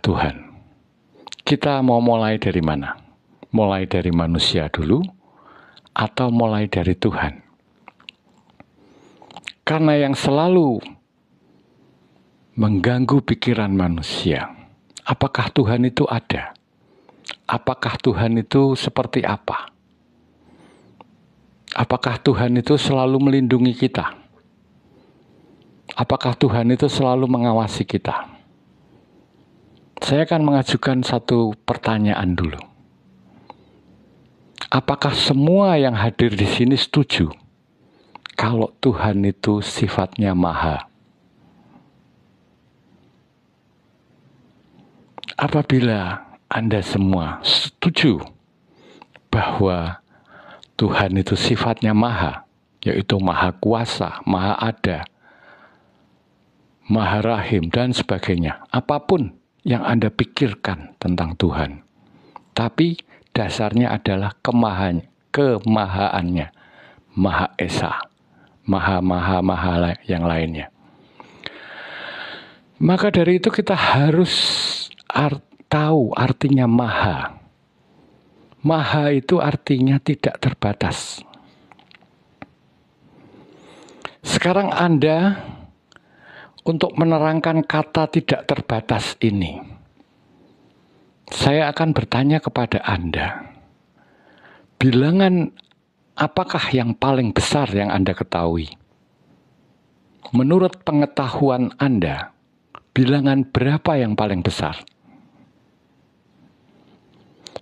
Tuhan. Kita mau mulai dari mana? Mulai dari manusia dulu atau mulai dari Tuhan? Karena yang selalu mengganggu pikiran manusia, apakah Tuhan itu ada? Apakah Tuhan itu seperti apa? Apakah Tuhan itu selalu melindungi kita? Apakah Tuhan itu selalu mengawasi kita? Saya akan mengajukan satu pertanyaan dulu. Apakah semua yang hadir di sini setuju kalau Tuhan itu sifatnya maha? Apabila Anda semua setuju bahwa Tuhan itu sifatnya maha, yaitu maha kuasa, maha ada, maha rahim, dan sebagainya, apapun yang Anda pikirkan tentang Tuhan, tapi dasarnya adalah kemahaannya, Maha Esa, maha yang lainnya. Maka dari itu kita harus tahu artinya maha. Maha itu artinya tidak terbatas. Sekarang Anda untuk menerangkan kata tidak terbatas ini, saya akan bertanya kepada Anda, bilangan apakah yang paling besar yang Anda ketahui? Menurut pengetahuan Anda, bilangan berapa yang paling besar?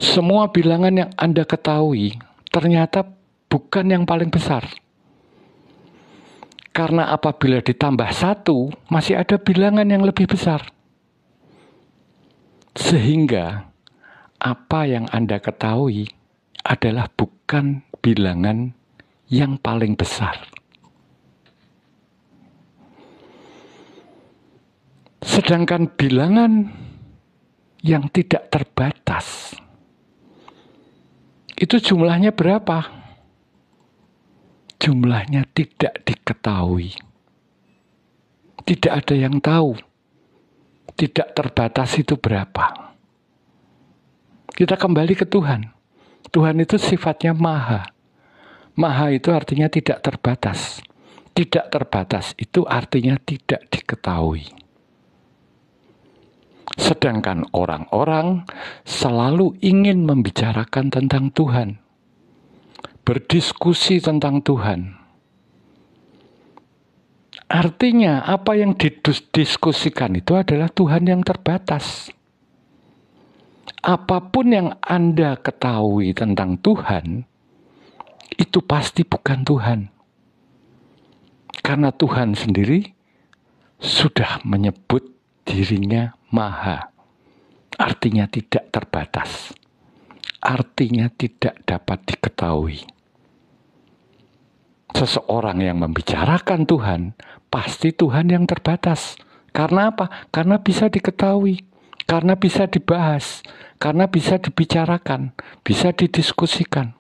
Semua bilangan yang Anda ketahui ternyata bukan yang paling besar. Karena apabila ditambah 1, masih ada bilangan yang lebih besar. Sehingga apa yang Anda ketahui adalah bukan bilangan yang paling besar. Sedangkan bilangan yang tidak terbatas, itu jumlahnya berapa? Jumlahnya tidak diketahui. Tidak ada yang tahu. Tidak terbatas itu berapa. Kita kembali ke Tuhan. Tuhan itu sifatnya maha. Maha itu artinya tidak terbatas. Tidak terbatas itu artinya tidak diketahui. Sedangkan orang-orang selalu ingin membicarakan tentang Tuhan. Berdiskusi tentang Tuhan. Artinya apa yang didiskusikan itu adalah Tuhan yang terbatas. Apapun yang Anda ketahui tentang Tuhan, itu pasti bukan Tuhan. Karena Tuhan sendiri sudah menyebut dirinya maha. Artinya tidak terbatas. Artinya tidak dapat diketahui. Seseorang yang membicarakan Tuhan, pasti Tuhan yang terbatas. Karena apa? Karena bisa diketahui, karena bisa dibahas, karena bisa dibicarakan, bisa didiskusikan.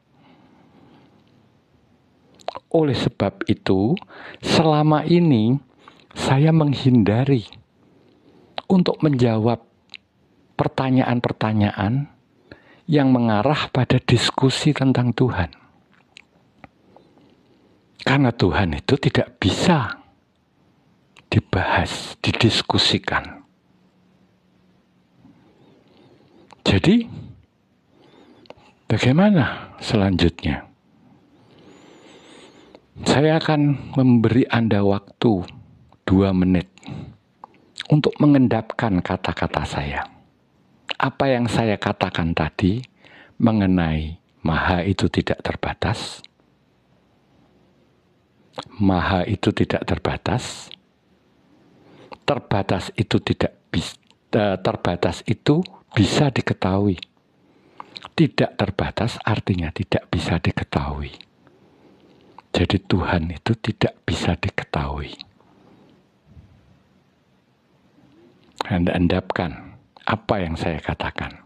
Oleh sebab itu, selama ini saya menghindari untuk menjawab pertanyaan-pertanyaan yang mengarah pada diskusi tentang Tuhan. Karena Tuhan itu tidak bisa dibahas, didiskusikan. Jadi, bagaimana selanjutnya? Saya akan memberi Anda waktu 2 menit untuk mengendapkan kata-kata saya. Apa yang saya katakan tadi mengenai maha itu tidak terbatas. Maha itu tidak terbatas. Terbatas itu terbatas itu bisa diketahui. Tidak terbatas artinya tidak bisa diketahui. Jadi Tuhan itu tidak bisa diketahui. Anda endapkan apa yang saya katakan.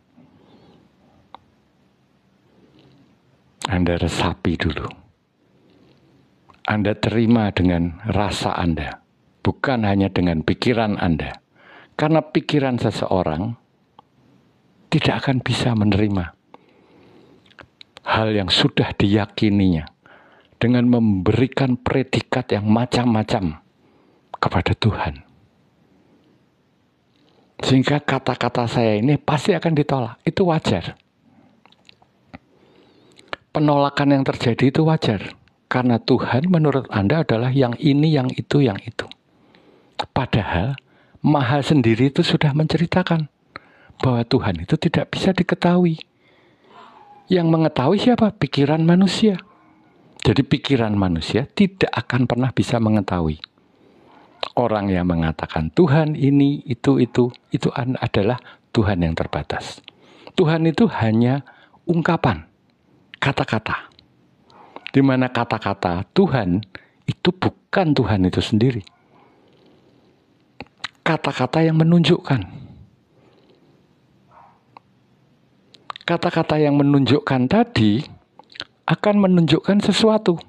Anda resapi dulu. Anda terima dengan rasa Anda, bukan hanya dengan pikiran Anda. Karena pikiran seseorang tidak akan bisa menerima hal yang sudah diyakininya dengan memberikan predikat yang macam-macam kepada Tuhan. Sehingga kata-kata saya ini pasti akan ditolak. Itu wajar. Penolakan yang terjadi itu wajar. Karena Tuhan menurut Anda adalah yang ini, yang itu, yang itu. Padahal Maha sendiri itu sudah menceritakan bahwa Tuhan itu tidak bisa diketahui. Yang mengetahui siapa? Pikiran manusia. Jadi pikiran manusia tidak akan pernah bisa mengetahui. Orang yang mengatakan Tuhan ini, itu adalah Tuhan yang terbatas. Tuhan itu hanya ungkapan, kata-kata. Di mana kata-kata Tuhan itu bukan Tuhan itu sendiri. Kata-kata yang menunjukkan. Kata-kata yang menunjukkan tadi akan menunjukkan sesuatu.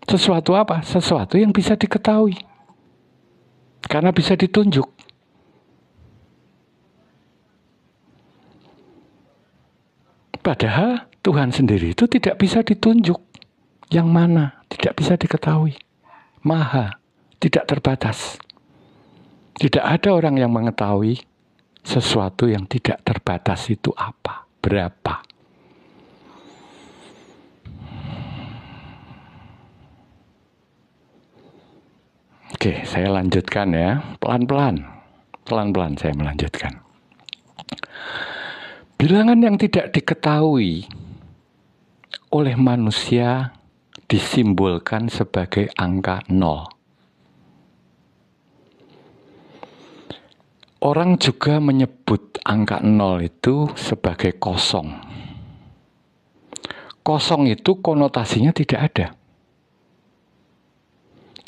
Sesuatu apa? Sesuatu yang bisa diketahui. Karena bisa ditunjuk. Padahal Tuhan sendiri itu tidak bisa ditunjuk. Yang mana? Tidak bisa diketahui. Maha, tidak terbatas. Tidak ada orang yang mengetahui sesuatu yang tidak terbatas itu apa. Berapa? Oke, saya lanjutkan ya. Pelan-pelan saya melanjutkan. Bilangan yang tidak diketahui oleh manusia disimbolkan sebagai angka 0. Orang juga menyebut angka 0 itu sebagai kosong. Kosong itu konotasinya tidak ada.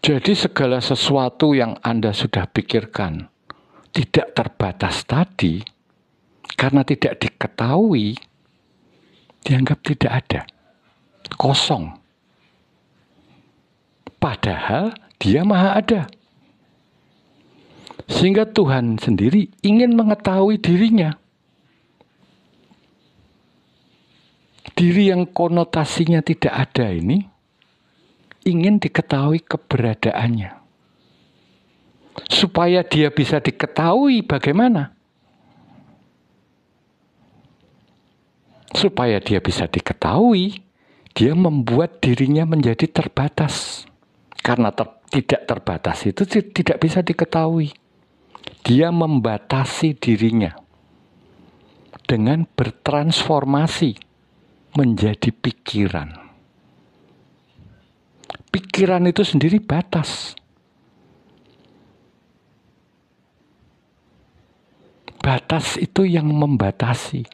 Jadi segala sesuatu yang Anda sudah pikirkan tidak terbatas tadi, karena tidak diketahui, dianggap tidak ada. Kosong. Padahal dia maha ada. Sehingga Tuhan sendiri ingin mengetahui dirinya. Diri yang konotasinya tidak ada ini, ingin diketahui keberadaannya. Supaya dia bisa diketahui bagaimana? Supaya dia bisa diketahui, dia membuat dirinya menjadi terbatas. Karena tidak terbatas itu tidak bisa diketahui. Dia membatasi dirinya dengan bertransformasi menjadi pikiran. Pikiran itu sendiri batas. Batas itu yang membatasi.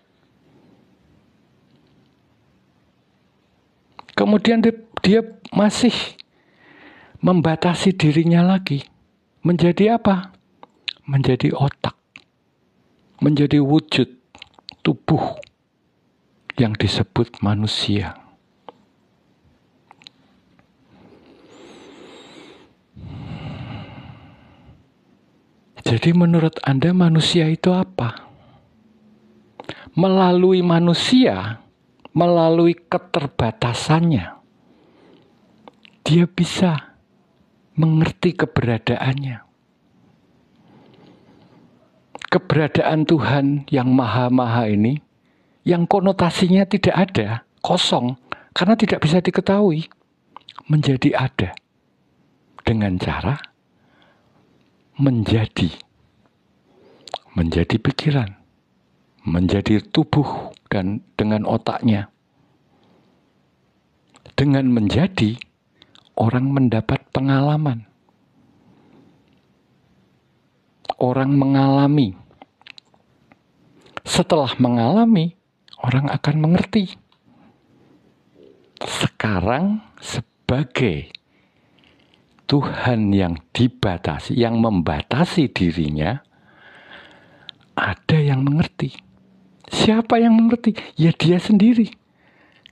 Kemudian dia masih membatasi dirinya lagi. Menjadi apa? Menjadi otak. Menjadi wujud tubuh yang disebut manusia. Jadi menurut Anda manusia itu apa? Melalui manusia, melalui keterbatasannya, dia bisa mengerti keberadaannya. Keberadaan Tuhan yang maha-maha ini, yang konotasinya tidak ada, kosong, karena tidak bisa diketahui, menjadi ada. Dengan cara menjadi pikiran, menjadi tubuh dan dengan otaknya. Dengan menjadi, orang mendapat pengalaman. Orang mengalami. Setelah mengalami, orang akan mengerti. Sekarang sebagai Tuhan yang dibatasi, yang membatasi dirinya, ada yang mengerti. Siapa yang mengerti? Ya dia sendiri.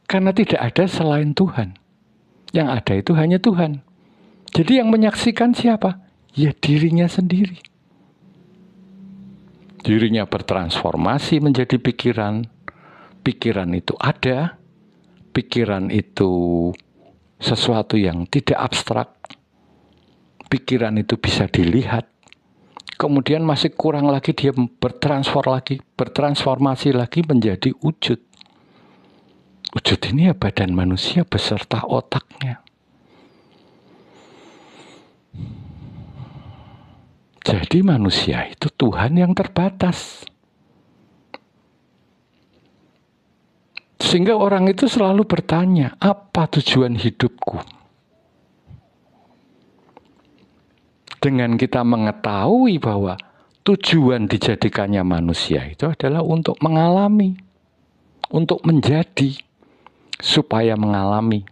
Karena tidak ada selain Tuhan. Yang ada itu hanya Tuhan. Jadi yang menyaksikan siapa? Ya dirinya sendiri. Dirinya bertransformasi menjadi pikiran. Pikiran itu ada. Pikiran itu sesuatu yang tidak abstrak. Pikiran itu bisa dilihat. Kemudian masih kurang lagi dia bertransformasi lagi menjadi wujud. Wujud ini ya badan manusia beserta otaknya. Jadi manusia itu Tuhan yang terbatas. Sehingga orang itu selalu bertanya, apa tujuan hidupku? Dengan kita mengetahui bahwa tujuan dijadikannya manusia itu adalah untuk mengalami, untuk menjadi, supaya mengalami,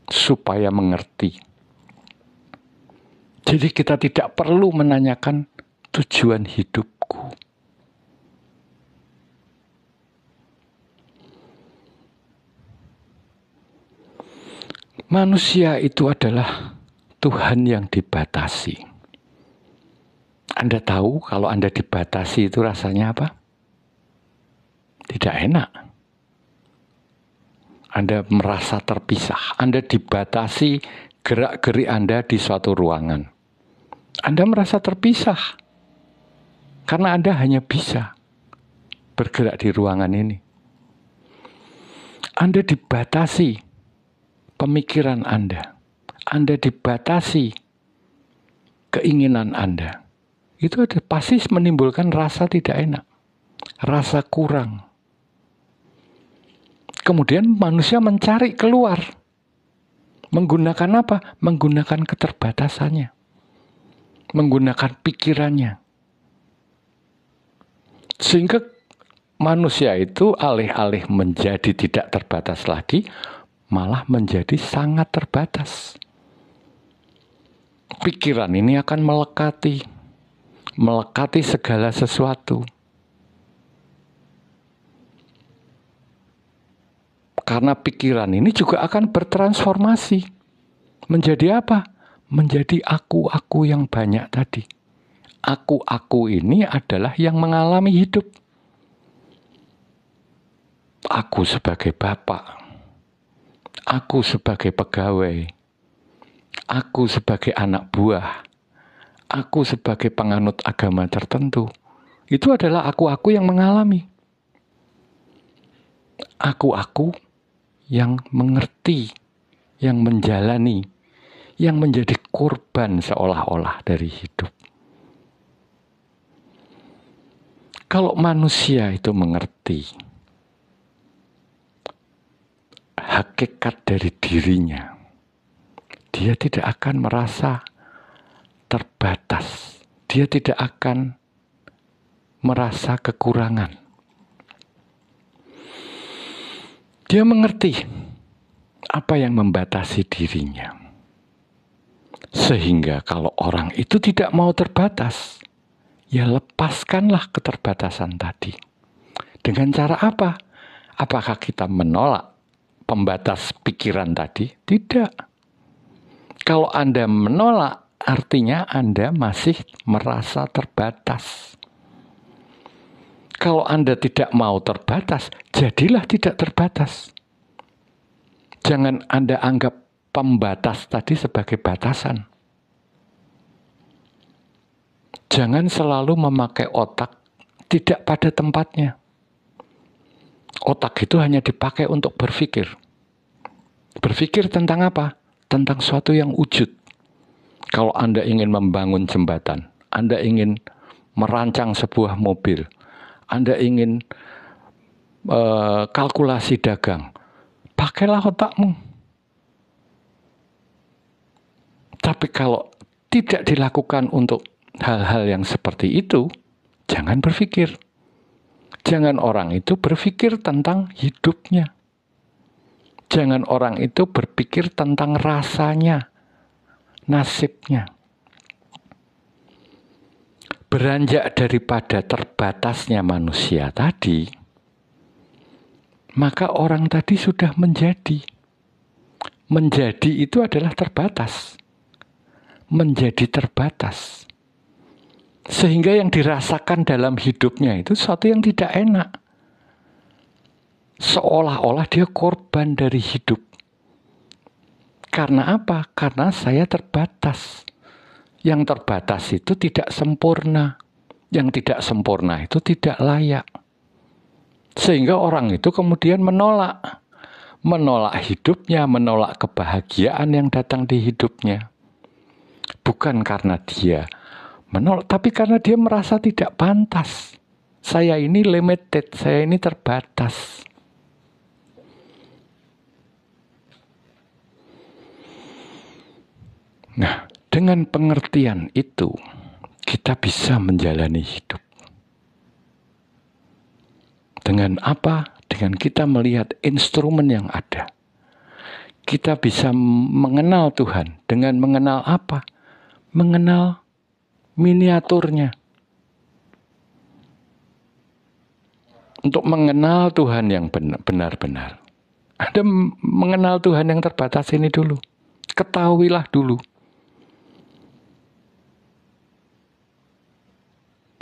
supaya mengerti. Jadi kita tidak perlu menanyakan tujuan hidupku. Manusia itu adalah Tuhan yang dibatasi. Anda tahu kalau Anda dibatasi itu rasanya apa? Tidak enak. Anda merasa terpisah. Anda dibatasi gerak-gerik Anda di suatu ruangan. Anda merasa terpisah. Karena Anda hanya bisa bergerak di ruangan ini. Anda dibatasi pemikiran Anda. Anda dibatasi keinginan Anda. Itu pasti menimbulkan rasa tidak enak, rasa kurang. Kemudian manusia mencari keluar. Menggunakan apa? Menggunakan keterbatasannya. Menggunakan pikirannya. Sehingga manusia itu alih-alih menjadi tidak terbatas lagi, malah menjadi sangat terbatas. Pikiran ini akan melekati segala sesuatu. Karena pikiran ini juga akan bertransformasi. Menjadi apa? Menjadi aku-aku yang banyak tadi. Aku-aku ini adalah yang mengalami hidup. Aku sebagai bapak. Aku sebagai pegawai. Aku sebagai anak buah, aku sebagai penganut agama tertentu, itu adalah aku-aku yang mengalami. Aku-aku yang mengerti, yang menjalani, yang menjadi korban seolah-olah dari hidup. Kalau manusia itu mengerti hakikat dari dirinya, dia tidak akan merasa terbatas. Dia tidak akan merasa kekurangan. Dia mengerti apa yang membatasi dirinya. Sehingga kalau orang itu tidak mau terbatas, ya lepaskanlah keterbatasan tadi. Dengan cara apa? Apakah kita menolak pembatas pikiran tadi? Tidak. Kalau Anda menolak, artinya Anda masih merasa terbatas. Kalau Anda tidak mau terbatas, jadilah tidak terbatas. Jangan Anda anggap pembatas tadi sebagai batasan. Jangan selalu memakai otak tidak pada tempatnya. Otak itu hanya dipakai untuk berpikir. Berpikir tentang apa? Tentang suatu yang wujud. Kalau Anda ingin membangun jembatan, Anda ingin merancang sebuah mobil, Anda ingin kalkulasi dagang, pakailah otakmu. Tapi kalau tidak dilakukan untuk hal-hal yang seperti itu, jangan berpikir. Jangan orang itu berpikir tentang hidupnya. Jangan orang itu berpikir tentang rasanya, nasibnya. Beranjak daripada terbatasnya manusia tadi, maka orang tadi sudah menjadi. Menjadi itu adalah terbatas. Menjadi terbatas. Sehingga yang dirasakan dalam hidupnya itu sesuatu yang tidak enak. Seolah-olah dia korban dari hidup. Karena apa? Karena saya terbatas. Yang terbatas itu tidak sempurna. Yang tidak sempurna itu tidak layak. Sehingga orang itu kemudian menolak. Menolak hidupnya, menolak kebahagiaan yang datang di hidupnya. Bukan karena dia menolak, tapi karena dia merasa tidak pantas. Saya ini limited, saya ini terbatas. Nah, dengan pengertian itu, kita bisa menjalani hidup. Dengan apa? Dengan kita melihat instrumen yang ada. Kita bisa mengenal Tuhan. Dengan mengenal apa? Mengenal miniaturnya. Untuk mengenal Tuhan yang benar-benar. Anda mengenal Tuhan yang terbatas ini dulu. Ketahuilah dulu.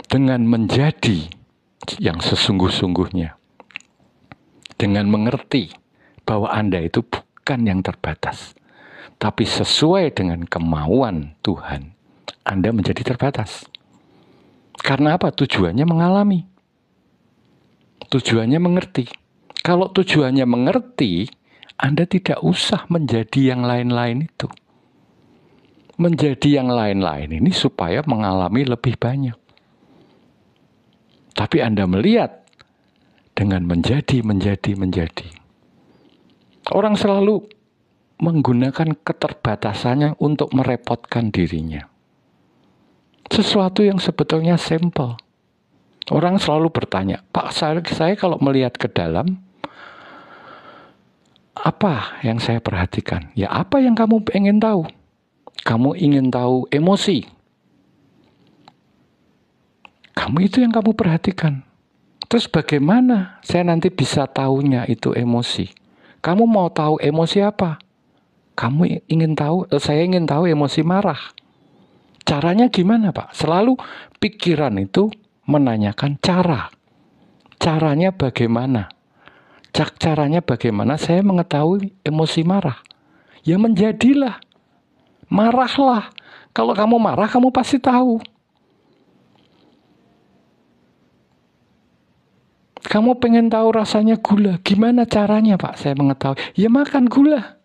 Dengan menjadi yang sesungguh-sungguhnya. Dengan mengerti bahwa Anda itu bukan yang terbatas. Tapi sesuai dengan kemauan Tuhan, Anda menjadi terbatas. Karena apa? Tujuannya mengalami. Tujuannya mengerti. Kalau tujuannya mengerti, Anda tidak usah menjadi yang lain-lain itu. Menjadi yang lain-lain ini supaya mengalami lebih banyak. Tapi Anda melihat dengan menjadi. Orang selalu menggunakan keterbatasannya untuk merepotkan dirinya. Sesuatu yang sebetulnya simple. Orang selalu bertanya, Pak, saya kalau melihat ke dalam, apa yang saya perhatikan? Ya, apa yang kamu ingin tahu? Kamu ingin tahu emosi. Kamu itu yang kamu perhatikan. Terus bagaimana saya nanti bisa tahunya itu emosi? Kamu mau tahu emosi apa? Saya ingin tahu emosi marah. Caranya gimana, Pak? Selalu pikiran itu menanyakan cara. Caranya bagaimana? Caranya bagaimana saya mengetahui emosi marah? Ya menjadilah. Marahlah. Kalau kamu marah, kamu pasti tahu. Kamu pengen tahu rasanya gula. Gimana caranya, Pak, saya mengetahui? Ya makan gula.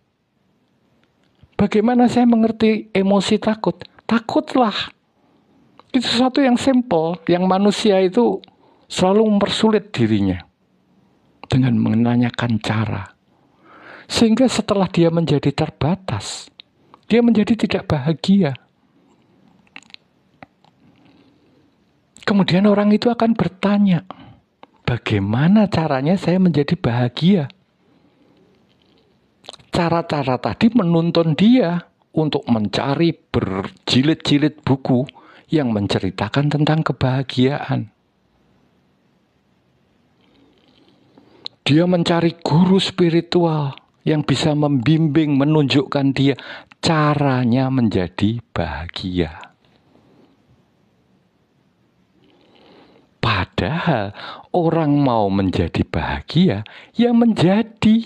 Bagaimana saya mengerti emosi takut? Takutlah. Itu sesuatu yang simple. Yang manusia itu selalu mempersulit dirinya. Dengan menanyakan cara. Sehingga setelah dia menjadi terbatas, dia menjadi tidak bahagia. Kemudian orang itu akan bertanya, bagaimana caranya saya menjadi bahagia? Cara-cara tadi menuntun dia untuk mencari berjilid-jilid buku yang menceritakan tentang kebahagiaan. Dia mencari guru spiritual yang bisa membimbing, menunjukkan dia caranya menjadi bahagia. Padahal orang mau menjadi bahagia, ya menjadi.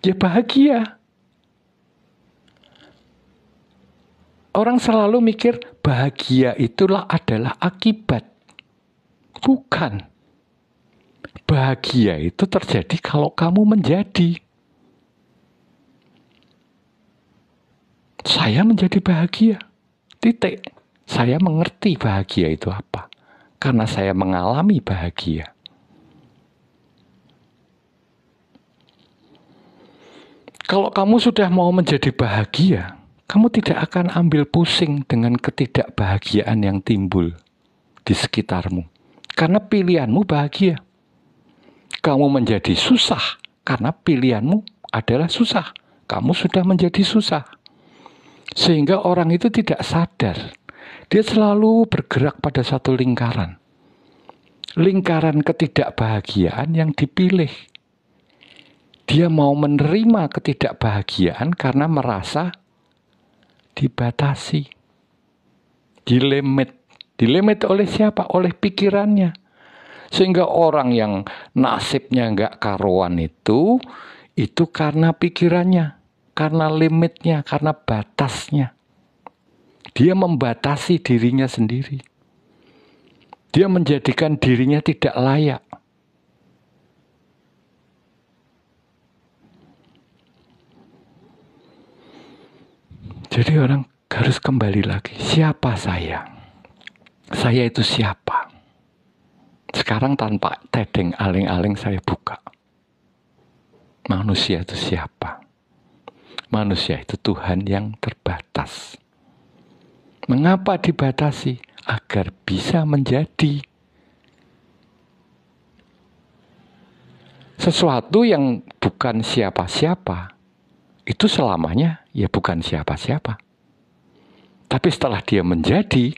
Ya bahagia. Orang selalu mikir bahagia itulah adalah akibat. Bukan. Bahagia itu terjadi kalau kamu menjadi. Saya menjadi bahagia. Titik. Saya mengerti bahagia itu apa. Karena saya mengalami bahagia. Kalau kamu sudah mau menjadi bahagia, kamu tidak akan ambil pusing dengan ketidakbahagiaan yang timbul di sekitarmu. Karena pilihanmu bahagia. Kamu menjadi susah karena pilihanmu adalah susah. Kamu sudah menjadi susah. Sehingga orang itu tidak sadar. Dia selalu bergerak pada satu lingkaran. Lingkaran ketidakbahagiaan yang dipilih. Dia mau menerima ketidakbahagiaan karena merasa dibatasi. Dilimit oleh siapa? Oleh pikirannya. Sehingga orang yang nasibnya nggak karuan itu karena pikirannya, karena limitnya, karena batasnya. Dia membatasi dirinya sendiri. Dia menjadikan dirinya tidak layak. Jadi orang harus kembali lagi. Siapa saya? Saya itu siapa? Sekarang tanpa tedeng aling-aling saya buka. Manusia itu siapa? Manusia itu Tuhan yang terbatas. Mengapa dibatasi? Agar bisa menjadi sesuatu yang bukan siapa-siapa. Itu selamanya ya bukan siapa-siapa. Tapi setelah dia menjadi,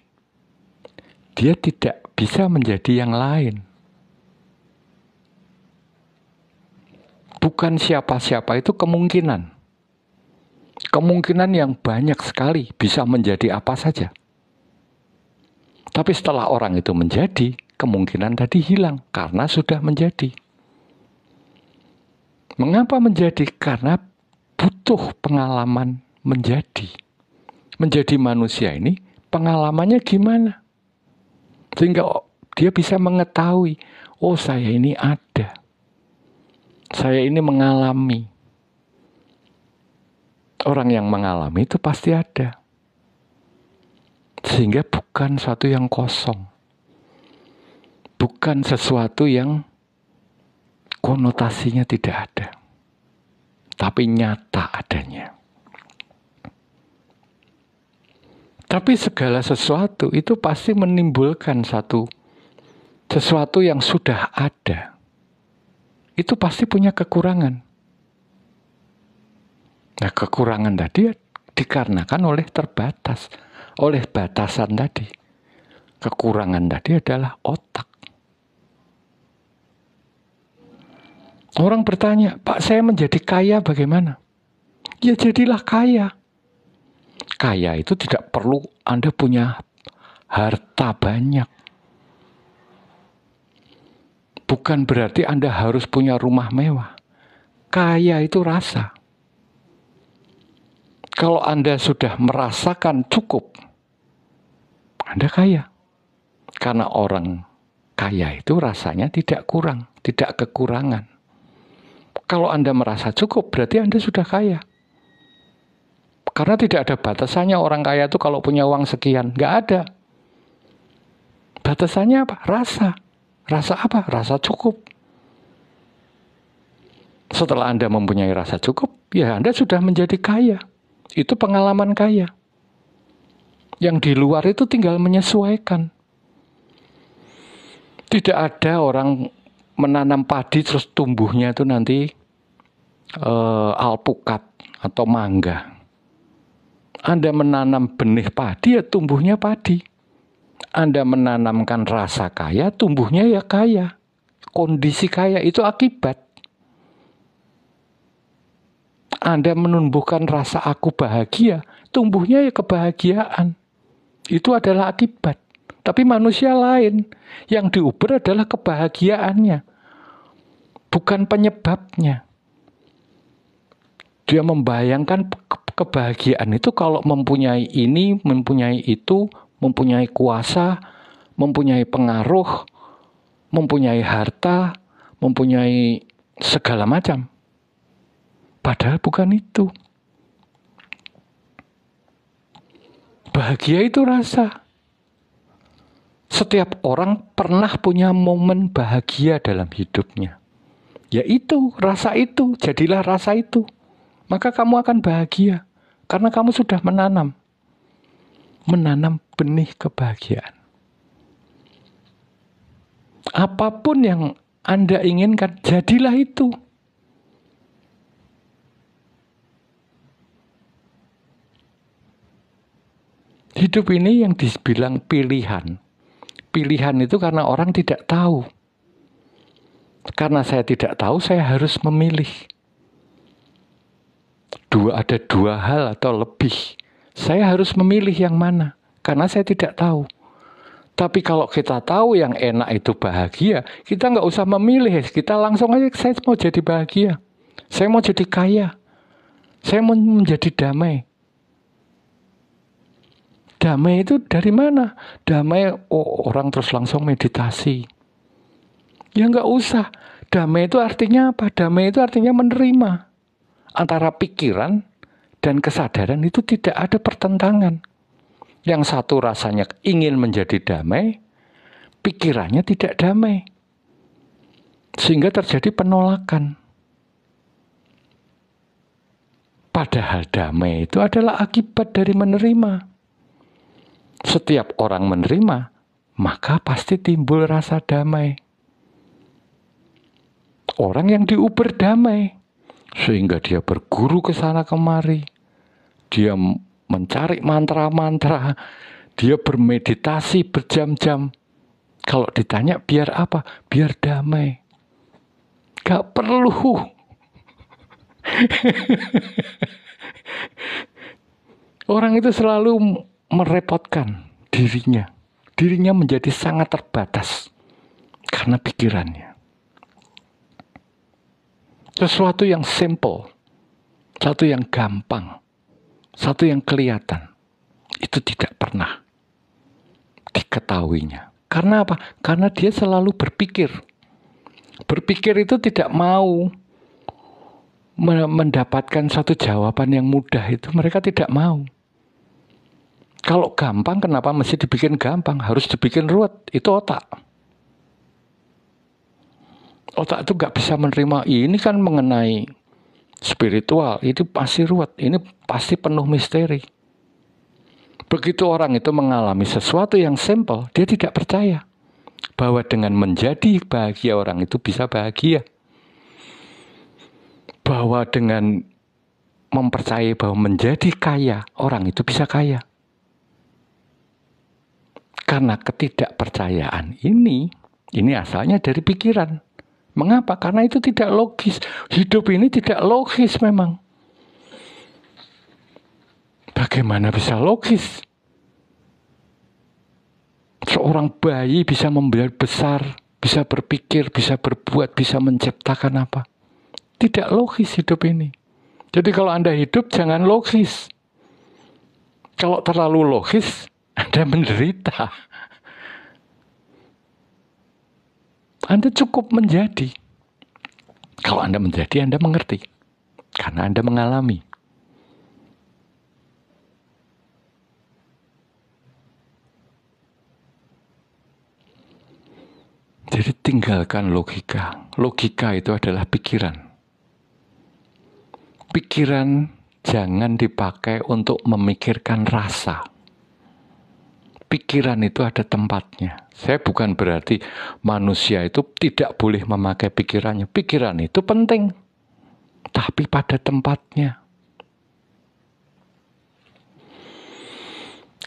dia tidak bisa menjadi yang lain. Bukan siapa-siapa itu kemungkinan. Kemungkinan yang banyak sekali bisa menjadi apa saja. Tapi setelah orang itu menjadi, kemungkinan tadi hilang karena sudah menjadi. Mengapa menjadi? Karena butuh pengalaman menjadi. Menjadi manusia ini pengalamannya gimana? Sehingga dia bisa mengetahui, oh saya ini ada. Saya ini mengalami. Orang yang mengalami itu pasti ada. Sehingga bukan sesuatu yang kosong. Bukan sesuatu yang konotasinya tidak ada. Tapi nyata adanya. Tapi segala sesuatu itu pasti menimbulkan sesuatu yang sudah ada. Itu pasti punya kekurangan. Nah, kekurangan tadi dikarenakan oleh terbatas, oleh batasan tadi. Kekurangan tadi adalah otak. Orang bertanya, Pak, saya menjadi kaya bagaimana? Ya jadilah kaya. Kaya itu tidak perlu Anda punya harta banyak. Bukan berarti Anda harus punya rumah mewah. Kaya itu rasa. Kalau Anda sudah merasakan cukup, Anda kaya. Karena orang kaya itu rasanya tidak kurang, tidak kekurangan. Kalau Anda merasa cukup, berarti Anda sudah kaya. Karena tidak ada batasannya orang kaya itu kalau punya uang sekian. Nggak ada. Batasannya apa? Rasa. Rasa apa? Rasa cukup. Setelah Anda mempunyai rasa cukup, ya Anda sudah menjadi kaya. Itu pengalaman kaya. Yang di luar itu tinggal menyesuaikan. Tidak ada orang menanam padi terus tumbuhnya itu nanti alpukat atau mangga. Anda menanam benih padi, ya tumbuhnya padi. Anda menanamkan rasa kaya, tumbuhnya ya kaya. Kondisi kaya itu akibat. Anda menumbuhkan rasa aku bahagia, tumbuhnya ya kebahagiaan. Itu adalah akibat. Tapi manusia lain, yang diuber adalah kebahagiaannya. Bukan penyebabnya. Dia membayangkan kebahagiaan itu kalau mempunyai ini, mempunyai itu, mempunyai kuasa, mempunyai pengaruh, mempunyai harta, mempunyai segala macam. Padahal bukan itu. Bahagia itu rasa. Setiap orang pernah punya momen bahagia dalam hidupnya. Yaitu, rasa itu, jadilah rasa itu. Maka kamu akan bahagia. Karena kamu sudah menanam benih kebahagiaan. Apapun yang Anda inginkan, jadilah itu. Hidup ini yang dibilang pilihan. Pilihan itu karena orang tidak tahu. Karena saya tidak tahu, saya harus memilih. Ada dua hal atau lebih. Saya harus memilih yang mana. karena saya tidak tahu. Tapi kalau kita tahu yang enak itu bahagia, kita nggak usah memilih. Kita langsung aja, saya mau jadi bahagia. Saya mau jadi kaya. Saya mau menjadi damai. Damai itu dari mana? Damai, orang terus langsung meditasi. Ya nggak usah. Damai itu artinya apa? Damai itu artinya menerima. Antara pikiran dan kesadaran itu tidak ada pertentangan. Yang satu rasanya ingin menjadi damai, pikirannya tidak damai. Sehingga terjadi penolakan. Padahal damai itu adalah akibat dari menerima. Setiap orang menerima, maka pasti timbul rasa damai. Orang yang diuber damai, sehingga dia berguru ke sana kemari. Dia mencari mantra-mantra, dia bermeditasi berjam-jam. Kalau ditanya biar apa? Biar damai. Gak perlu. Orang itu selalu merepotkan dirinya. Dirinya menjadi sangat terbatas karena pikirannya. Sesuatu yang simple, satu yang gampang, satu yang kelihatan, itu tidak pernah diketahuinya. Karena apa? Karena dia selalu berpikir. Berpikir itu tidak mau mendapatkan satu jawaban yang mudah itu. Mereka tidak mau. Kalau gampang, kenapa mesti dibikin gampang? Harus dibikin ruwet. Itu otak. Otak itu gak bisa menerima, ini kan mengenai spiritual, ini pasti ruwet, ini pasti penuh misteri. Begitu orang itu mengalami sesuatu yang simple, dia tidak percaya bahwa dengan menjadi bahagia orang itu bisa bahagia. Bahwa dengan mempercayai bahwa menjadi kaya, orang itu bisa kaya. Karena ketidakpercayaan ini asalnya dari pikiran. Mengapa? Karena itu tidak logis. Hidup ini tidak logis memang. Bagaimana bisa logis? Seorang bayi bisa besar, bisa berpikir, bisa berbuat, bisa menciptakan apa? Tidak logis hidup ini. Jadi kalau Anda hidup jangan logis. Kalau terlalu logis, Anda menderita. Anda cukup menjadi. Kalau Anda menjadi, Anda mengerti. Karena Anda mengalami. Jadi tinggalkan logika. Logika itu adalah pikiran. Pikiran jangan dipakai untuk memikirkan rasa. Pikiran itu ada tempatnya. Saya bukan berarti manusia itu tidak boleh memakai pikirannya. Pikiran itu penting. Tapi pada tempatnya.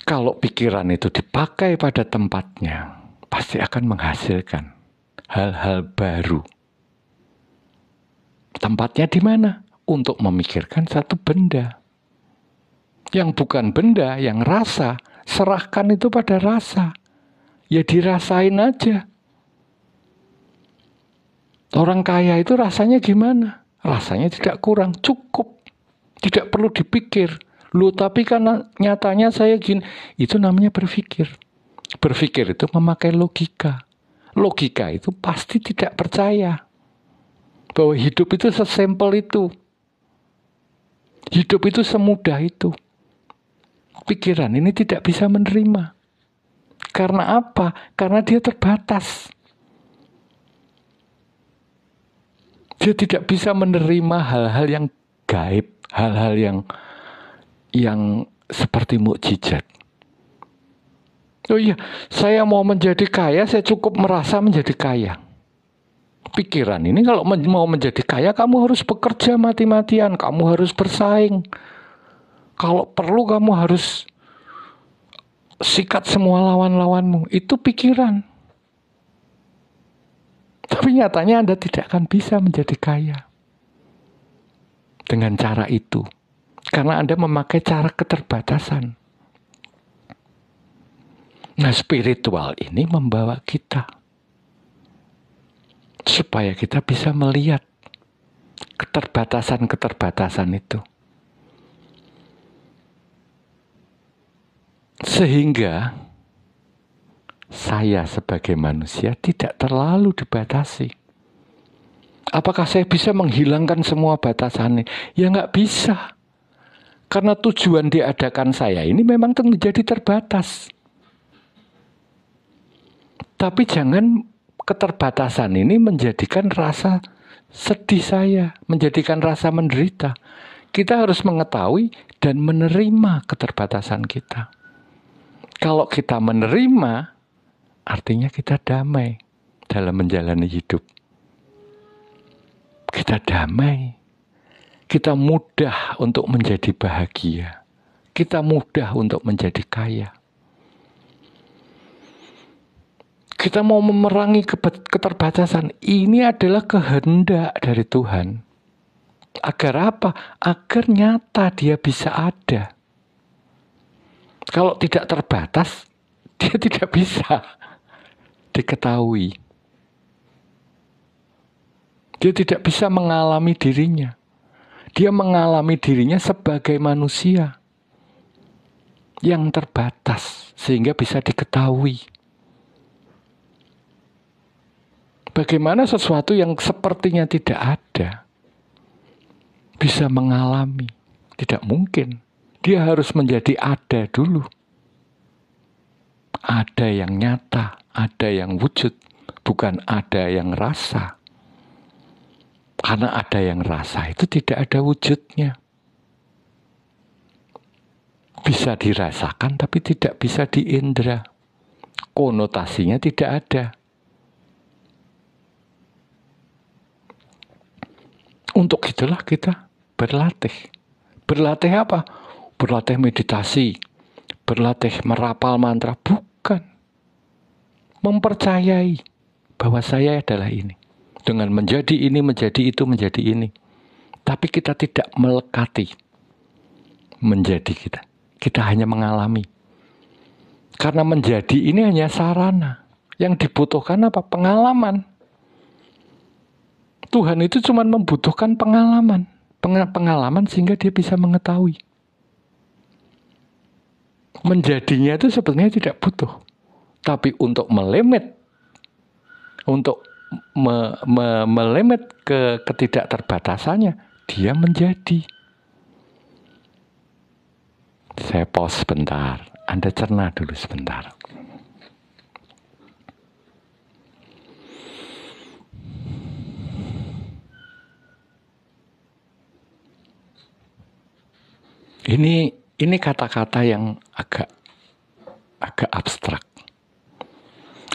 Kalau pikiran itu dipakai pada tempatnya, pasti akan menghasilkan hal-hal baru. Tempatnya di mana? Untuk memikirkan satu benda. Yang bukan benda, yang rasa. Serahkan itu pada rasa. Ya dirasain aja. Orang kaya itu rasanya gimana? Rasanya tidak kurang, cukup. Tidak perlu dipikir. Loh, tapi karena nyatanya saya gini. Itu namanya berpikir. Berpikir itu memakai logika. Logika itu pasti tidak percaya bahwa hidup itu sesimpel itu. Hidup itu semudah itu. Pikiran ini tidak bisa menerima. Karena apa? Karena dia terbatas. Dia tidak bisa menerima hal-hal yang gaib, hal-hal yang seperti mukjizat. Oh iya, saya mau menjadi kaya, saya cukup merasa menjadi kaya. Pikiran ini kalau mau menjadi kaya, kamu harus bekerja mati-matian, kamu harus bersaing. Kalau perlu kamu harus sikat semua lawan-lawanmu. Itu pikiran. Tapi nyatanya Anda tidak akan bisa menjadi kaya dengan cara itu. Karena Anda memakai cara keterbatasan. Nah, spiritual ini membawa kita supaya kita bisa melihat keterbatasan-keterbatasan itu. Sehingga saya sebagai manusia tidak terlalu dibatasi. Apakah saya bisa menghilangkan semua batasan ini? Ya nggak bisa. Karena tujuan diadakan saya ini memang menjadi terbatas. Tapi jangan keterbatasan ini menjadikan rasa sedih saya, menjadikan rasa menderita. Kita harus mengetahui dan menerima keterbatasan kita. Kalau kita menerima, artinya kita damai dalam menjalani hidup. Kita damai. Kita mudah untuk menjadi bahagia. Kita mudah untuk menjadi kaya. Kita mau memerangi keterbatasan. Ini adalah kehendak dari Tuhan. Agar apa? Agar nyata dia bisa ada. Kalau tidak terbatas, dia tidak bisa diketahui. Dia tidak bisa mengalami dirinya. Dia mengalami dirinya sebagai manusia yang terbatas sehingga bisa diketahui. Bagaimana sesuatu yang sepertinya tidak ada bisa mengalami? Tidak mungkin. Dia harus menjadi ada dulu. Ada yang nyata, ada yang wujud, bukan ada yang rasa. Karena ada yang rasa itu tidak ada wujudnya. Bisa dirasakan tapi tidak bisa diindra. Konotasinya tidak ada. Untuk itulah kita berlatih. Berlatih apa? Berlatih meditasi, berlatih merapal mantra, bukan. Mempercayai bahwa saya adalah ini. Dengan menjadi ini, menjadi itu, menjadi ini. Tapi kita tidak melekati menjadi kita. Kita hanya mengalami. Karena menjadi ini hanya sarana. Yang dibutuhkan apa? Pengalaman. Tuhan itu cuma membutuhkan pengalaman. Pengalaman sehingga dia bisa mengetahui. Menjadinya itu sebenarnya tidak butuh. Tapi untuk melemet, untuk melemet ke ketidakterbatasannya, dia menjadi. Saya pause sebentar. Anda cerna dulu sebentar. Ini kata-kata yang agak abstrak,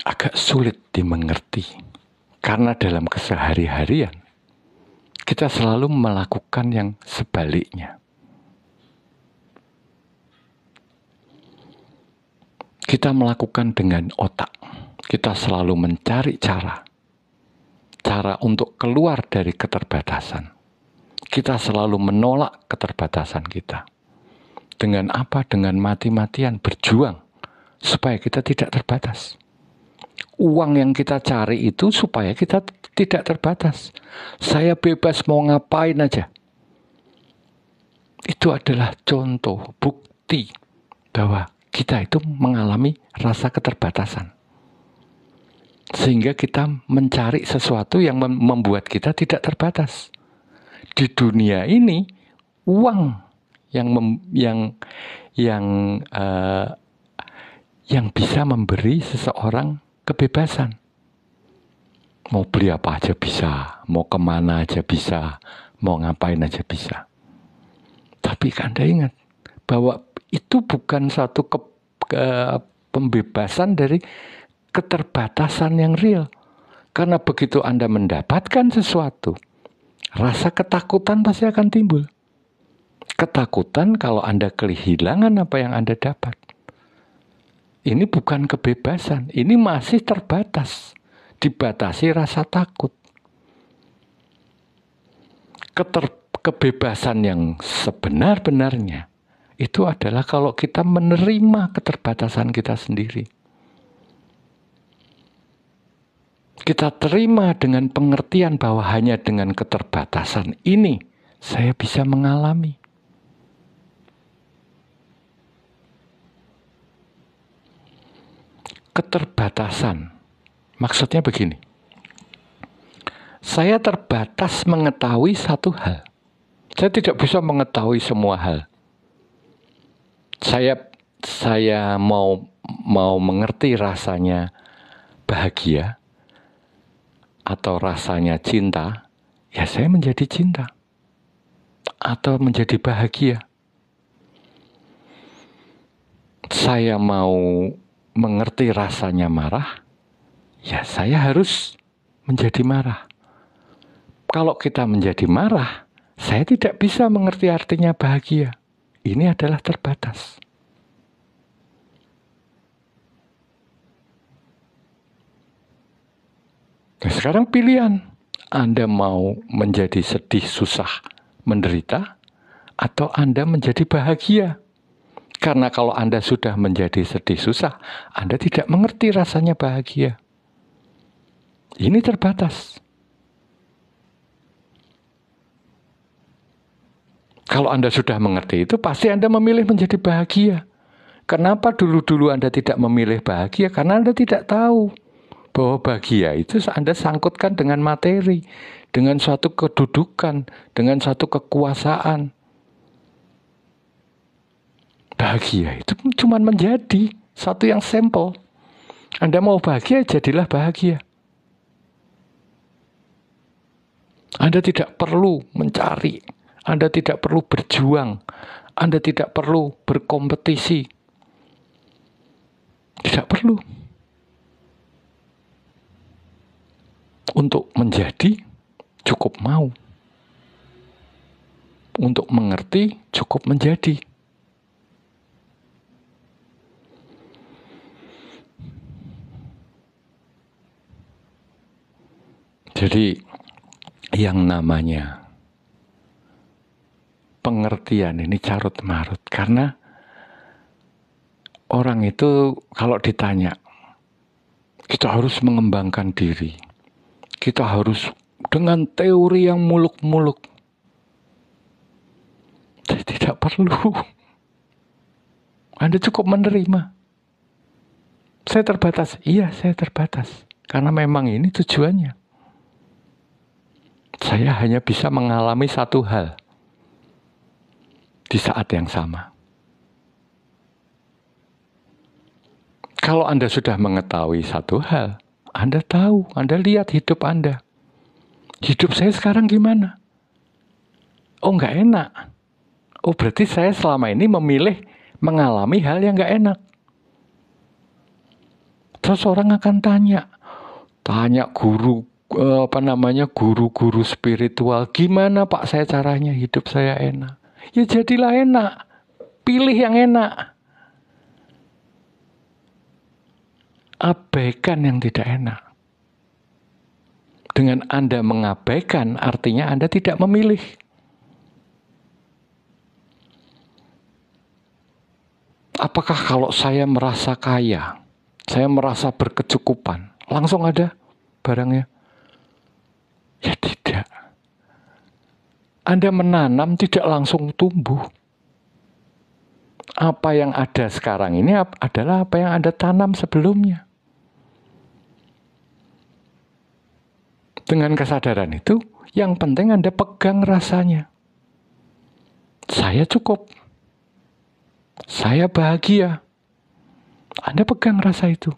agak sulit dimengerti. Karena dalam kesehari-harian, kita selalu melakukan yang sebaliknya. Kita melakukan dengan otak. Kita selalu mencari cara untuk keluar dari keterbatasan. Kita selalu menolak keterbatasan kita. Dengan apa? Dengan mati-matian berjuang supaya kita tidak terbatas. Uang yang kita cari itu supaya kita tidak terbatas. Saya bebas mau ngapain aja. Itu adalah contoh, bukti bahwa kita itu mengalami rasa keterbatasan. Sehingga kita mencari sesuatu yang membuat kita tidak terbatas. Di dunia ini, uang yang bisa memberi seseorang kebebasan. Mau beli apa aja bisa, mau kemana aja bisa, mau ngapain aja bisa. Tapi Anda ingat bahwa itu bukan satu pembebasan dari keterbatasan yang real. Karena begitu Anda mendapatkan sesuatu, rasa ketakutan pasti akan timbul. Ketakutan kalau Anda kehilangan apa yang Anda dapat. Ini bukan kebebasan, ini masih terbatas. Dibatasi rasa takut. Kebebasan yang sebenar-benarnya itu adalah kalau kita menerima keterbatasan kita sendiri. Kita terima dengan pengertian bahwa hanya dengan keterbatasan ini saya bisa mengalami. Keterbatasan, maksudnya begini. Saya terbatas mengetahui satu hal. Saya tidak bisa mengetahui semua hal. Saya mau mengerti rasanya bahagia atau rasanya cinta, ya saya menjadi cinta atau menjadi bahagia. Saya mau mengerti rasanya marah, ya saya harus menjadi marah. Kalau kita menjadi marah, saya tidak bisa mengerti artinya bahagia. Ini adalah terbatas. Nah, sekarang pilihan, Anda mau menjadi sedih, susah, menderita, atau Anda menjadi bahagia. Karena kalau Anda sudah menjadi sedih, susah, Anda tidak mengerti rasanya bahagia. Ini terbatas. Kalau Anda sudah mengerti itu, pasti Anda memilih menjadi bahagia. Kenapa dulu-dulu Anda tidak memilih bahagia? Karena Anda tidak tahu bahwa bahagia itu Anda sangkutkan dengan materi, dengan suatu kedudukan, dengan suatu kekuasaan. Bahagia itu cuma menjadi satu yang simple. Anda mau bahagia, jadilah bahagia. Anda tidak perlu mencari, Anda tidak perlu berjuang, Anda tidak perlu berkompetisi. Tidak perlu. Untuk menjadi, cukup mau. Untuk mengerti, cukup menjadi. Jadi, yang namanya pengertian ini carut-marut. Karena orang itu kalau ditanya, kita harus mengembangkan diri. Kita harus dengan teori yang muluk-muluk. Tidak perlu. Anda cukup menerima. Saya terbatas. Iya, saya terbatas. Karena memang ini tujuannya. Saya hanya bisa mengalami satu hal di saat yang sama. Kalau Anda sudah mengetahui satu hal, Anda tahu, Anda lihat hidup Anda. Hidup saya sekarang gimana? Oh, nggak enak. Oh, berarti saya selama ini memilih mengalami hal yang nggak enak. Terus orang akan tanya guru-guru spiritual, gimana Pak saya caranya hidup saya enak? Ya jadilah enak, pilih yang enak. Abaikan yang tidak enak. Dengan Anda mengabaikan, artinya Anda tidak memilih. Apakah kalau saya merasa kaya, saya merasa berkecukupan, langsung ada barangnya? Ya tidak. Anda menanam tidak langsung tumbuh. Apa yang ada sekarang ini adalah apa yang Anda tanam sebelumnya. Dengan kesadaran itu, yang penting Anda pegang rasanya. Saya cukup. Saya bahagia. Anda pegang rasa itu.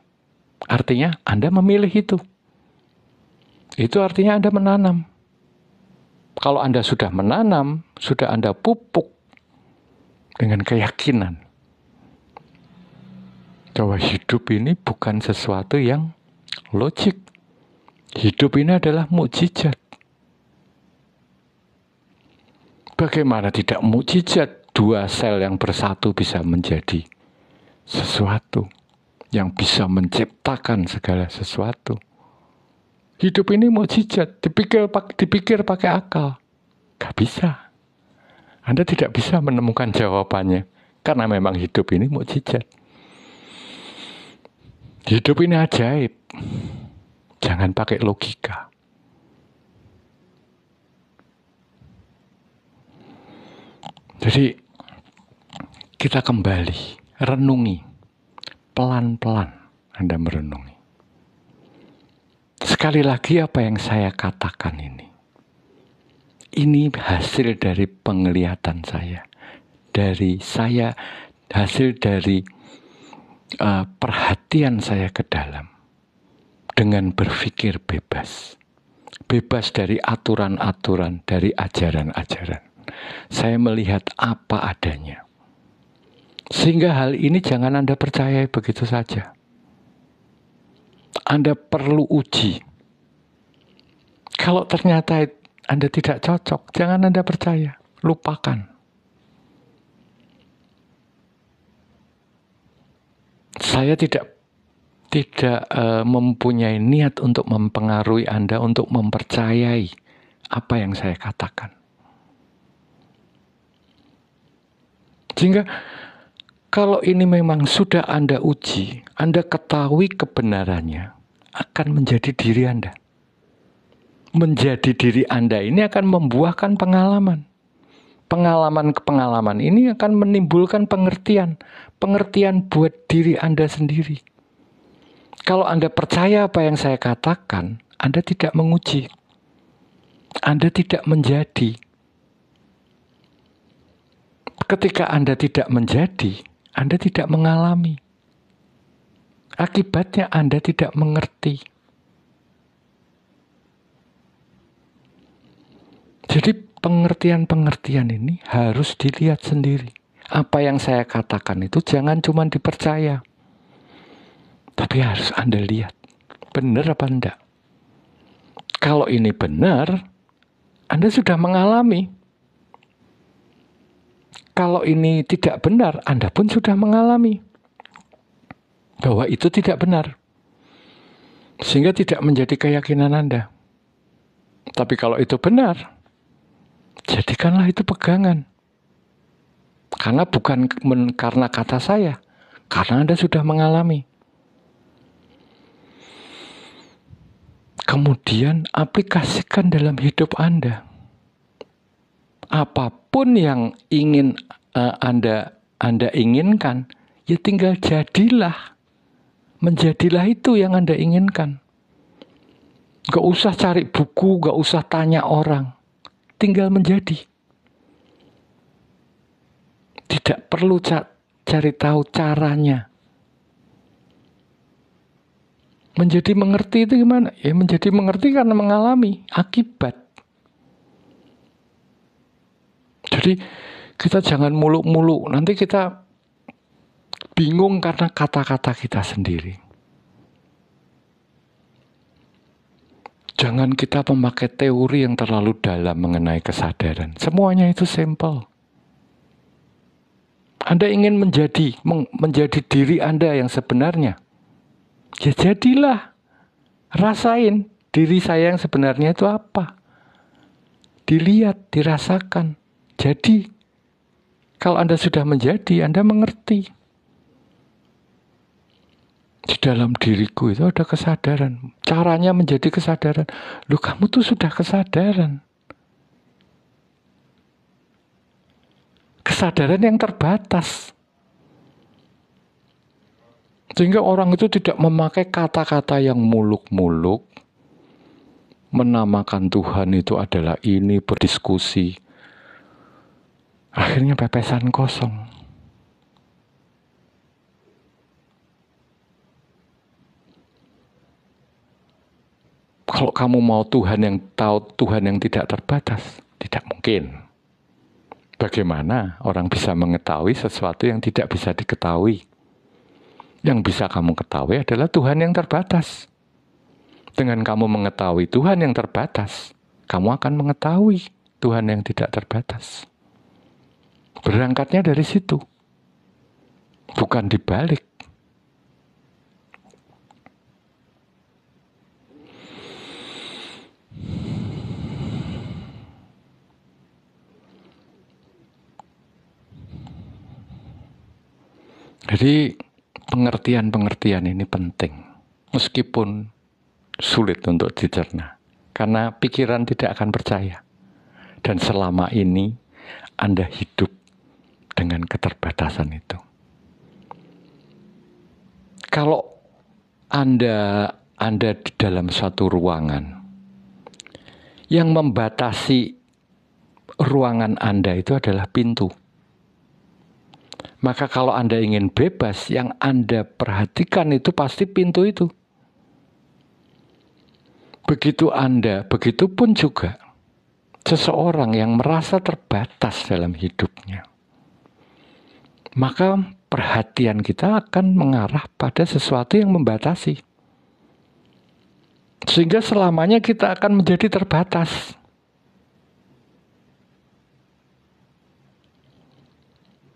Artinya Anda memilih itu. Itu artinya Anda menanam. Kalau Anda sudah menanam, sudah Anda pupuk dengan keyakinan bahwa hidup ini bukan sesuatu yang logik. Hidup ini adalah mukjizat. Bagaimana tidak mukjizat? Dua sel yang bersatu bisa menjadi sesuatu yang bisa menciptakan segala sesuatu. Hidup ini mukjizat. Dipikir pakai akal. Gak bisa. Anda tidak bisa menemukan jawabannya. Karena memang hidup ini mukjizat. Hidup ini ajaib. Jangan pakai logika. Jadi kita kembali, renungi. Pelan-pelan Anda merenungi. Sekali lagi apa yang saya katakan ini hasil dari penglihatan saya. Hasil dari perhatian saya ke dalam. Dengan berpikir bebas. Bebas dari aturan-aturan, dari ajaran-ajaran. Saya melihat apa adanya. Sehingga hal ini jangan Anda percayai begitu saja. Anda perlu uji. Kalau ternyata Anda tidak cocok, jangan Anda percaya. Lupakan. Saya tidak mempunyai niat untuk mempengaruhi Anda untuk mempercayai apa yang saya katakan. Sehingga kalau ini memang sudah Anda uji, Anda ketahui kebenarannya, akan menjadi diri Anda. Menjadi diri Anda ini akan membuahkan pengalaman. Pengalaman ini akan menimbulkan pengertian. Pengertian buat diri Anda sendiri. Kalau Anda percaya apa yang saya katakan, Anda tidak menguji. Anda tidak menjadi. Ketika Anda tidak menjadi, Anda tidak mengalami. Akibatnya Anda tidak mengerti. Jadi pengertian-pengertian ini harus dilihat sendiri. Apa yang saya katakan itu jangan cuma dipercaya. Tapi harus Anda lihat. Benar apa enggak? Kalau ini benar, Anda sudah mengalami. Kalau ini tidak benar, Anda pun sudah mengalami bahwa itu tidak benar. Sehingga tidak menjadi keyakinan Anda. Tapi kalau itu benar, jadikanlah itu pegangan. Karena bukan karena kata saya, karena Anda sudah mengalami. Kemudian aplikasikan dalam hidup Anda. Apapun yang ingin Anda inginkan, ya tinggal jadilah. Menjadilah itu yang Anda inginkan. Gak usah cari buku, gak usah tanya orang. Tinggal menjadi. Tidak perlu cari tahu caranya. Menjadi mengerti itu gimana? Ya menjadi mengerti karena mengalami akibat. Jadi kita jangan muluk-muluk. Nanti kita bingung karena kata-kata kita sendiri. Jangan kita memakai teori yang terlalu dalam mengenai kesadaran. Semuanya itu simple. Anda ingin menjadi diri Anda yang sebenarnya. Ya jadilah. Rasain diri saya yang sebenarnya itu apa. Dilihat, dirasakan. Jadi, kalau Anda sudah menjadi, Anda mengerti. Di dalam diriku itu ada kesadaran. Caranya menjadi kesadaran. Loh, kamu tuh sudah kesadaran. Kesadaran yang terbatas. Sehingga orang itu tidak memakai kata-kata yang muluk-muluk. Menamakan Tuhan itu adalah ini, berdiskusi. Akhirnya pepesan kosong. Kalau kamu mau Tuhan yang tahu, Tuhan yang tidak terbatas, tidak mungkin. Bagaimana orang bisa mengetahui sesuatu yang tidak bisa diketahui? Yang bisa kamu ketahui adalah Tuhan yang terbatas. Dengan kamu mengetahui Tuhan yang terbatas, kamu akan mengetahui Tuhan yang tidak terbatas. Berangkatnya dari situ. Bukan dibalik. Jadi pengertian-pengertian ini penting. Meskipun sulit untuk dicerna. Karena pikiran tidak akan percaya. Dan selama ini Anda hidup dengan keterbatasan itu. Kalau Anda di dalam suatu ruangan, yang membatasi ruangan Anda itu adalah pintu. Maka kalau Anda ingin bebas, yang Anda perhatikan itu pasti pintu itu. Begitupun juga seseorang yang merasa terbatas dalam hidupnya. Maka perhatian kita akan mengarah pada sesuatu yang membatasi. Sehingga selamanya kita akan menjadi terbatas.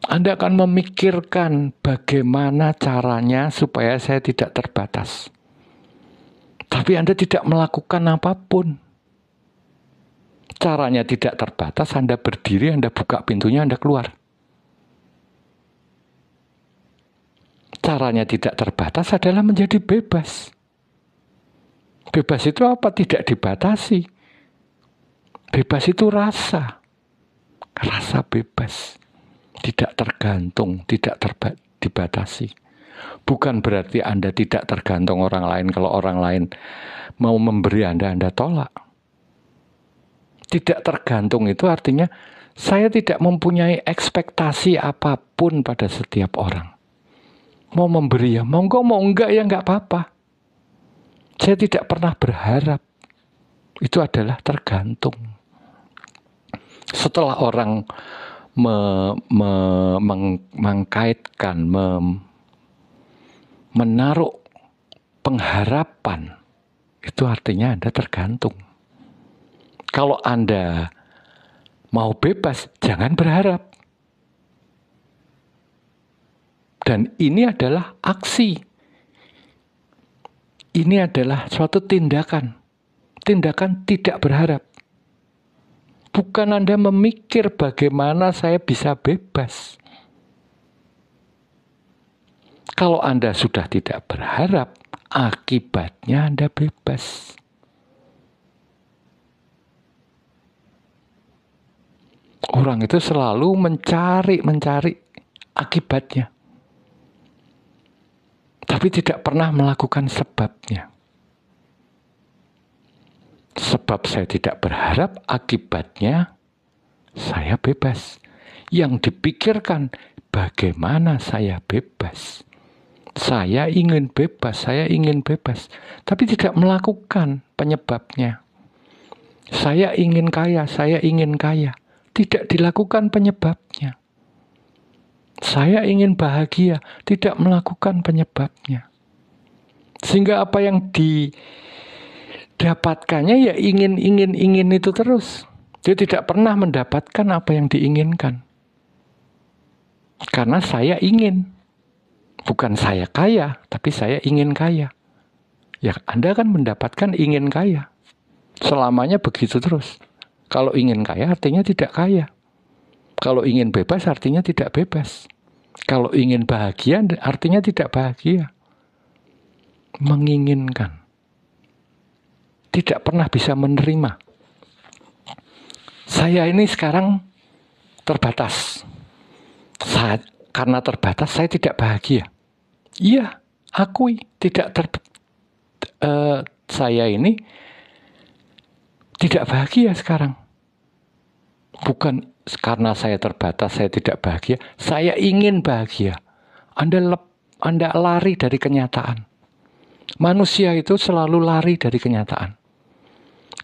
Anda akan memikirkan bagaimana caranya supaya saya tidak terbatas. Tapi Anda tidak melakukan apapun. Caranya tidak terbatas, Anda berdiri, Anda buka pintunya, Anda keluar. Caranya tidak terbatas adalah menjadi bebas. Bebas itu apa? Tidak dibatasi. Bebas itu rasa. Rasa bebas. Tidak tergantung, tidak dibatasi. Bukan berarti Anda tidak tergantung orang lain. Kalau orang lain mau memberi Anda tolak. Tidak tergantung itu artinya saya tidak mempunyai ekspektasi apapun pada setiap orang. Mau memberi ya, monggo, mau enggak ya enggak apa-apa. Saya tidak pernah berharap. Itu adalah tergantung. Setelah orang mengkaitkan, menaruh pengharapan, itu artinya Anda tergantung. Kalau Anda mau bebas, jangan berharap. Dan ini adalah aksi. Ini adalah suatu tindakan. Tindakan tidak berharap. Bukan Anda memikir bagaimana saya bisa bebas. Kalau Anda sudah tidak berharap, akibatnya Anda bebas. Orang itu selalu mencari akibatnya. Tapi tidak pernah melakukan sebabnya. Sebab saya tidak berharap, akibatnya saya bebas. Yang dipikirkan, bagaimana saya bebas. Saya ingin bebas. Tapi tidak melakukan penyebabnya. Saya ingin kaya. Tidak dilakukan penyebabnya. Saya ingin bahagia, tidak melakukan penyebabnya. Sehingga apa yang didapatkannya ya ingin itu terus. Dia tidak pernah mendapatkan apa yang diinginkan. Karena saya ingin. Bukan saya kaya, tapi saya ingin kaya. Ya Anda kan mendapatkan ingin kaya. Selamanya begitu terus. Kalau ingin kaya artinya tidak kaya. Kalau ingin bebas artinya tidak bebas. Kalau ingin bahagia artinya tidak bahagia. Menginginkan. Tidak pernah bisa menerima. Saya ini sekarang terbatas. Karena terbatas saya tidak bahagia. Iya, akui saya ini tidak bahagia sekarang. Bukan karena saya terbatas, saya tidak bahagia. Saya ingin bahagia. Anda lari dari kenyataan. Manusia itu selalu lari dari kenyataan.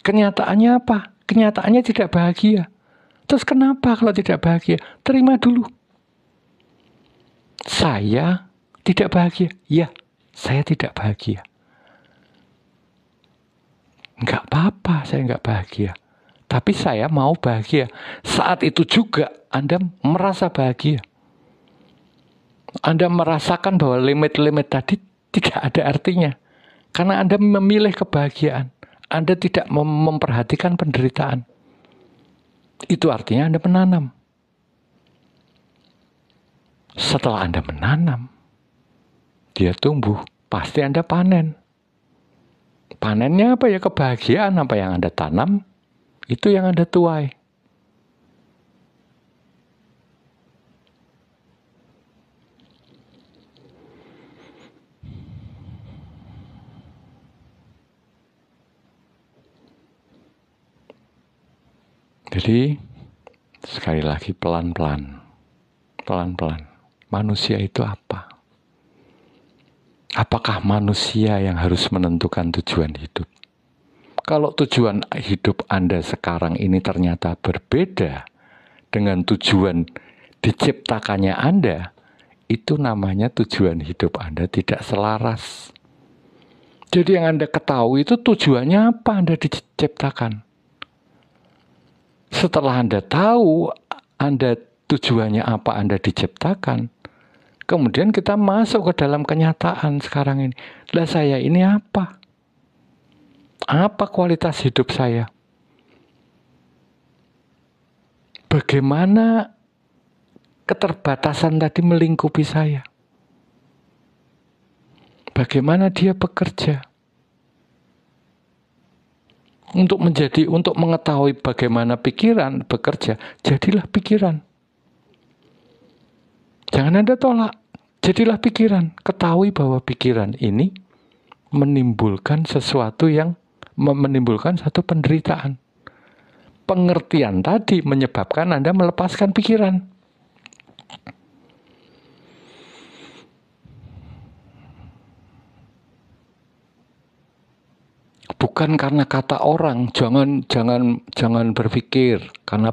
Kenyataannya apa? Kenyataannya tidak bahagia. Terus kenapa kalau tidak bahagia? Terima dulu. Saya tidak bahagia. Ya, saya tidak bahagia. Enggak apa-apa saya enggak bahagia. Tapi saya mau bahagia. Saat itu juga Anda merasa bahagia. Anda merasakan bahwa limit-limit tadi tidak ada artinya. Karena Anda memilih kebahagiaan. Anda tidak memperhatikan penderitaan. Itu artinya Anda menanam. Setelah Anda menanam, dia tumbuh. Pasti Anda panen. Panennya apa ya? Kebahagiaan apa yang Anda tanam, itu yang Anda tuai. Jadi, sekali lagi pelan-pelan. Pelan-pelan. Manusia itu apa? Apakah manusia yang harus menentukan tujuan hidup? Kalau tujuan hidup Anda sekarang ini ternyata berbeda dengan tujuan diciptakannya Anda, itu namanya tujuan hidup Anda tidak selaras. Jadi yang Anda ketahui itu tujuannya apa Anda diciptakan. Setelah Anda tahu Anda tujuannya apa Anda diciptakan, kemudian kita masuk ke dalam kenyataan sekarang ini. Lah saya ini apa? Apa kualitas hidup saya? Bagaimana keterbatasan tadi melingkupi saya? Bagaimana dia bekerja? Untuk mengetahui bagaimana pikiran bekerja, jadilah pikiran. Jangan Anda tolak, jadilah pikiran. Ketahui bahwa pikiran ini menimbulkan sesuatu yang menimbulkan satu penderitaan. Pengertian tadi menyebabkan Anda melepaskan pikiran. Bukan karena kata orang, jangan berpikir, karena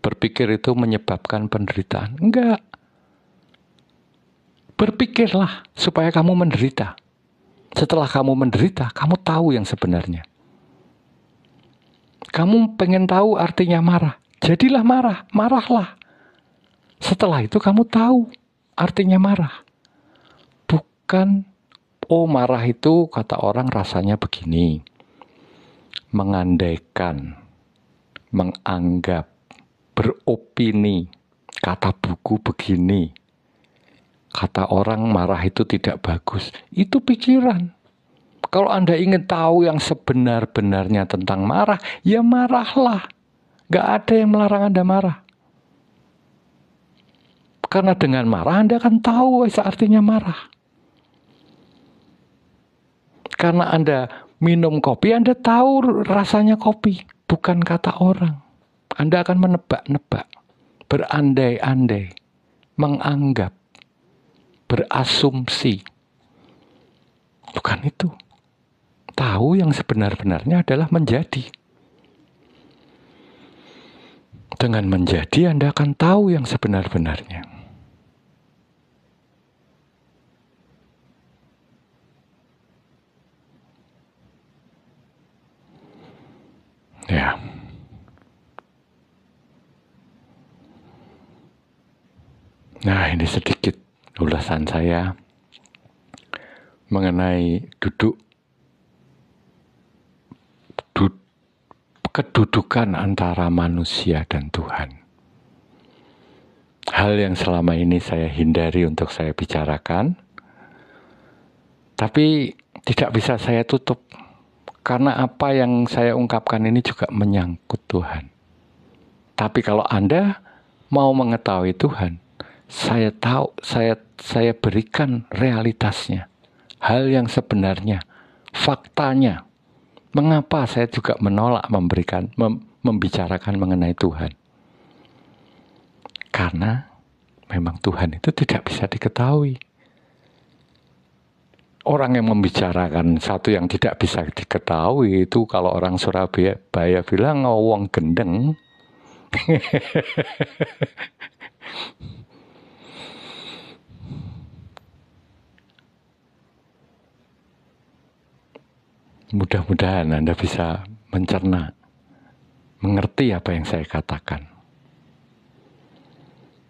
berpikir itu menyebabkan penderitaan. Enggak. Berpikirlah supaya kamu menderita. Setelah kamu menderita, kamu tahu yang sebenarnya. Kamu pengen tahu artinya marah, jadilah marah, marahlah. Setelah itu kamu tahu artinya marah. Bukan, oh marah itu kata orang rasanya begini. Mengandaikan, menganggap, beropini, kata buku begini. Kata orang marah itu tidak bagus. Itu pikiran. Kalau Anda ingin tahu yang sebenar-benarnya tentang marah, ya marahlah. Gak ada yang melarang Anda marah. Karena dengan marah Anda akan tahu artinya marah. Karena Anda minum kopi, Anda tahu rasanya kopi. Bukan kata orang. Anda akan menebak-nebak. Berandai-andai. Menganggap. Berasumsi. Bukan itu. Tahu yang sebenar-benarnya adalah menjadi. Dengan menjadi Anda akan tahu yang sebenar-benarnya. Ya. Nah, ini sedikit ulasan saya mengenai kedudukan antara manusia dan Tuhan. Hal yang selama ini saya hindari untuk saya bicarakan, tapi tidak bisa saya tutup. Karena apa yang saya ungkapkan ini juga menyangkut Tuhan. Tapi kalau Anda mau mengetahui Tuhan, saya tahu, saya berikan realitasnya. Hal yang sebenarnya, faktanya. Mengapa saya juga menolak membicarakan mengenai Tuhan? Karena memang Tuhan itu tidak bisa diketahui. Orang yang membicarakan satu yang tidak bisa diketahui itu kalau orang Surabaya bilang ngowong gendeng. Mudah-mudahan Anda bisa mencerna, mengerti apa yang saya katakan.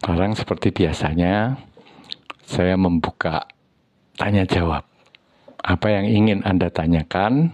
Sekarang seperti biasanya, saya membuka tanya jawab. Apa yang ingin Anda tanyakan,